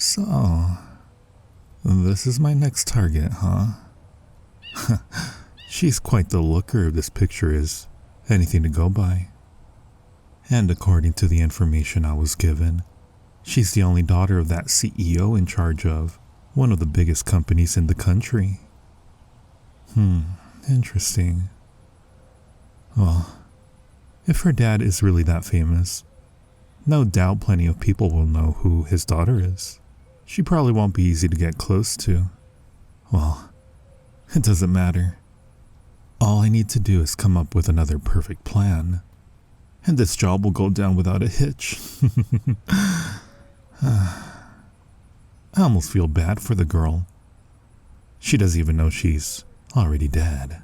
So, this is my next target, huh? She's quite the looker if this picture is anything to go by. And according to the information I was given, she's the only daughter of that CEO in charge of one of the biggest companies in the country. Interesting. Well, if her dad is really that famous, no doubt plenty of people will know who his daughter is. She probably won't be easy to get close to. Well, it doesn't matter. All I need to do is come up with another perfect plan, and this job will go down without a hitch. I almost feel bad for the girl. She doesn't even know she's already dead.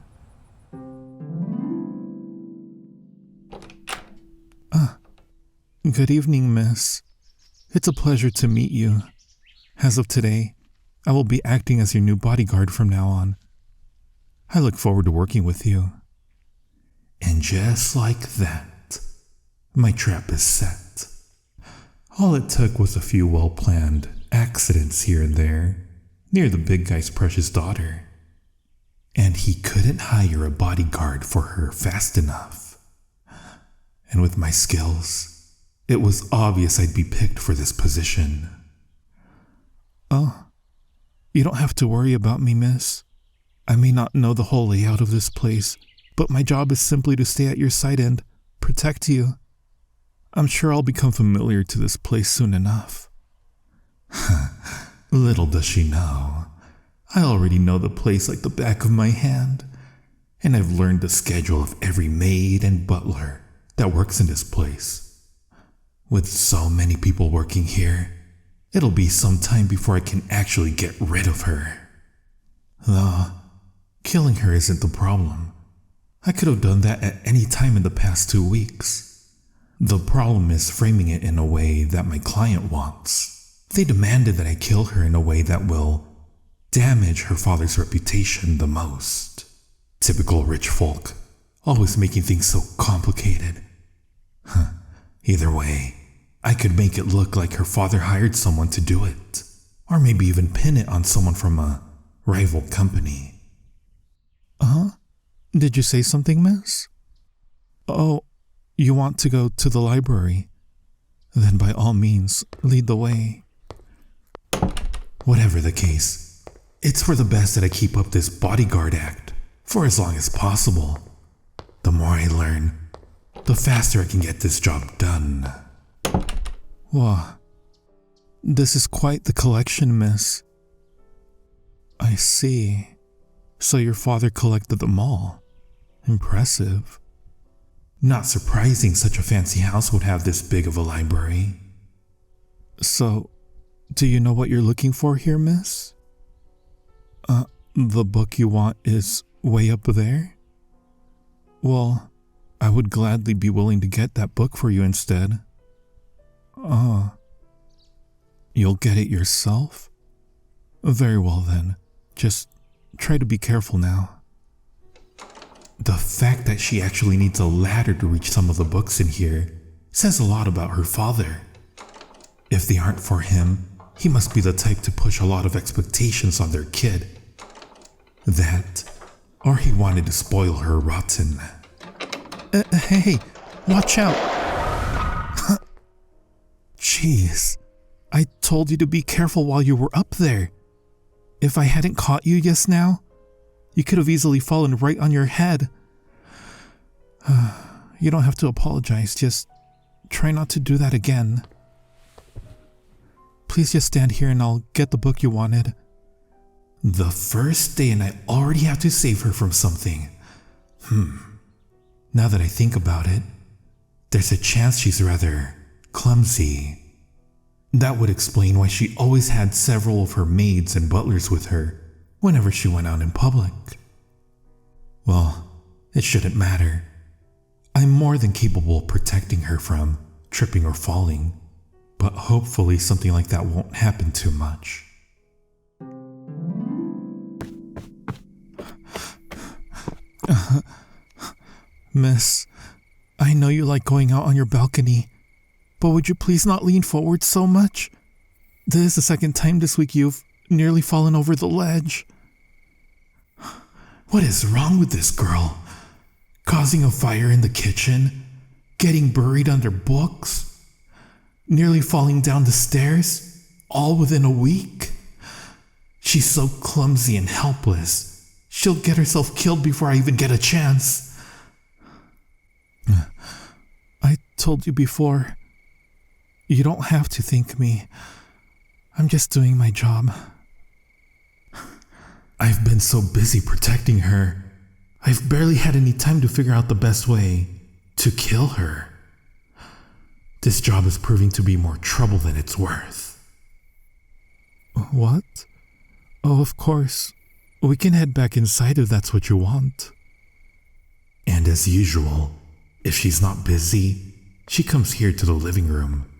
Good evening, miss. It's a pleasure to meet you. As of today, I will be acting as your new bodyguard from now on. I look forward to working with you. And just like that, my trap is set. All it took was a few well-planned accidents here and there, near the big guy's precious daughter. And he couldn't hire a bodyguard for her fast enough. And with my skills, it was obvious I'd be picked for this position. Oh, you don't have to worry about me, miss. I may not know the whole layout of this place, but my job is simply to stay at your side and protect you. I'm sure I'll become familiar to this place soon enough. Little does she know, I already know the place like the back of my hand, and I've learned the schedule of every maid and butler that works in this place. With so many people working here, it'll be some time before I can actually get rid of her. Though, killing her isn't the problem. I could have done that at any time in the past 2 weeks. The problem is framing it in a way that my client wants. They demanded that I kill her in a way that will damage her father's reputation the most. Typical rich folk, always making things so complicated. Either way, I could make it look like her father hired someone to do it, or maybe even pin it on someone from a rival company. Did you say something, miss? Oh, you want to go to the library? Then by all means, lead the way. Whatever the case, it's for the best that I keep up this bodyguard act for as long as possible. The more I learn, the faster I can get this job done. Wow, this is quite the collection, miss. I see. So your father collected them all. Impressive. Not surprising such a fancy house would have this big of a library. So, do you know what you're looking for here, miss? The book you want is way up there? Well, I would gladly be willing to get that book for you instead. You'll get it yourself? Very well then. Just try to be careful now. The fact that she actually needs a ladder to reach some of the books in here says a lot about her father. If they aren't for him, he must be the type to push a lot of expectations on their kid. That, or he wanted to spoil her rotten. Hey, watch out! Jeez, I told you to be careful while you were up there. If I hadn't caught you just now, you could have easily fallen right on your head. You don't have to apologize, just try not to do that again. Please just stand here and I'll get the book you wanted. The first day and I already have to save her from something. Now that I think about it, there's a chance she's rather clumsy. That would explain why she always had several of her maids and butlers with her whenever she went out in public. Well, it shouldn't matter. I'm more than capable of protecting her from tripping or falling, but hopefully something like that won't happen too much. Miss, I know you like going out on your balcony, but would you please not lean forward so much? This is the second time this week you've nearly fallen over the ledge. What is wrong with this girl? Causing a fire in the kitchen, getting buried under books, nearly falling down the stairs, all within a week. She's so clumsy and helpless. She'll get herself killed before I even get a chance. I told you before, you don't have to thank me. I'm just doing my job. I've been so busy protecting her, I've barely had any time to figure out the best way to kill her. This job is proving to be more trouble than it's worth. What? Oh, of course. We can head back inside if that's what you want. And as usual, if she's not busy, she comes here to the living room.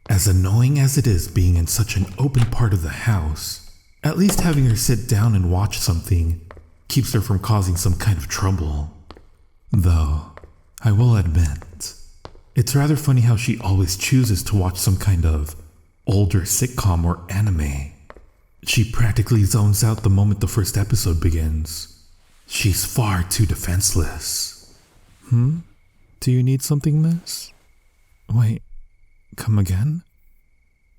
As annoying as it is being in such an open part of the house, at least having her sit down and watch something keeps her from causing some kind of trouble. Though, I will admit, it's rather funny how she always chooses to watch some kind of older sitcom or anime. She practically zones out the moment the first episode begins. She's far too defenseless. Do you need something, miss? Wait, come again?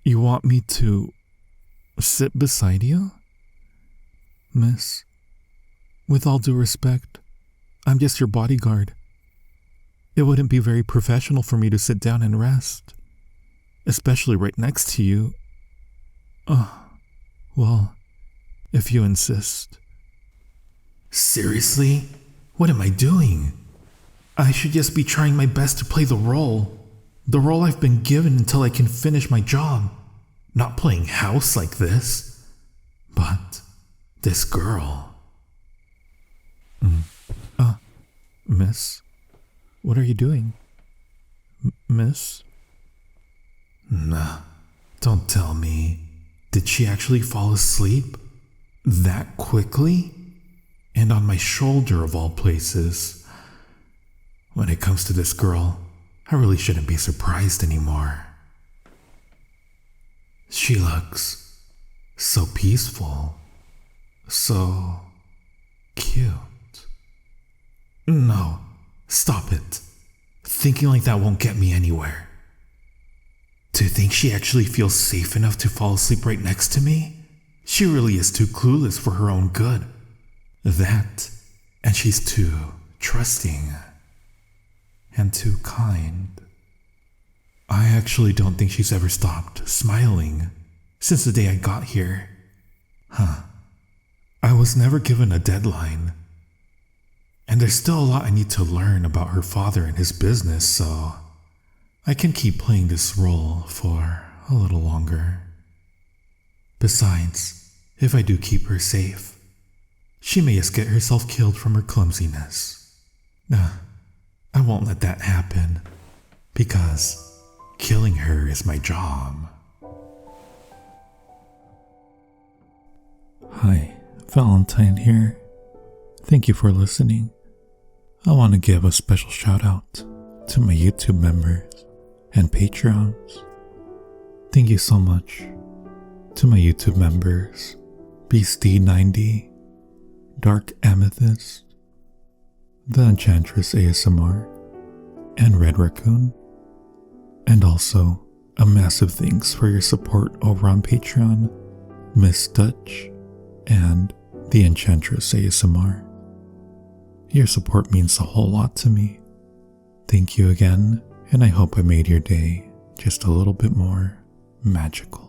You want me to sit beside you? Miss, with all due respect, I'm just your bodyguard. It wouldn't be very professional for me to sit down and rest, especially right next to you. Well, if you insist. Seriously? What am I doing? I should just be trying my best to play the role I've been given until I can finish my job. Not playing house like this. But this girl. Miss? What are you doing? Miss? Nah, don't tell me. Did she actually fall asleep? That quickly? And on my shoulder of all places. When it comes to this girl, I really shouldn't be surprised anymore. She looks so peaceful, so cute. No, stop it. Thinking like that won't get me anywhere. To think she actually feels safe enough to fall asleep right next to me? She really is too clueless for her own good. That, and she's too trusting. And too kind. I actually don't think she's ever stopped smiling since the day I got here. I was never given a deadline. And there's still a lot I need to learn about her father and his business, so I can keep playing this role for a little longer. Besides, if I do keep her safe, she may just get herself killed from her clumsiness. I won't let that happen, because killing her is my job. Hi, Valentine here. Thank you for listening. I want to give a special shout out to my YouTube members and Patreons. Thank you so much to my YouTube members, Beastie90, Dark Amethyst, The Enchantress ASMR, and Red Raccoon. And also, a massive thanks for your support over on Patreon, Miss Dutch, and The Enchantress ASMR. Your support means a whole lot to me. Thank you again, and I hope I made your day just a little bit more magical.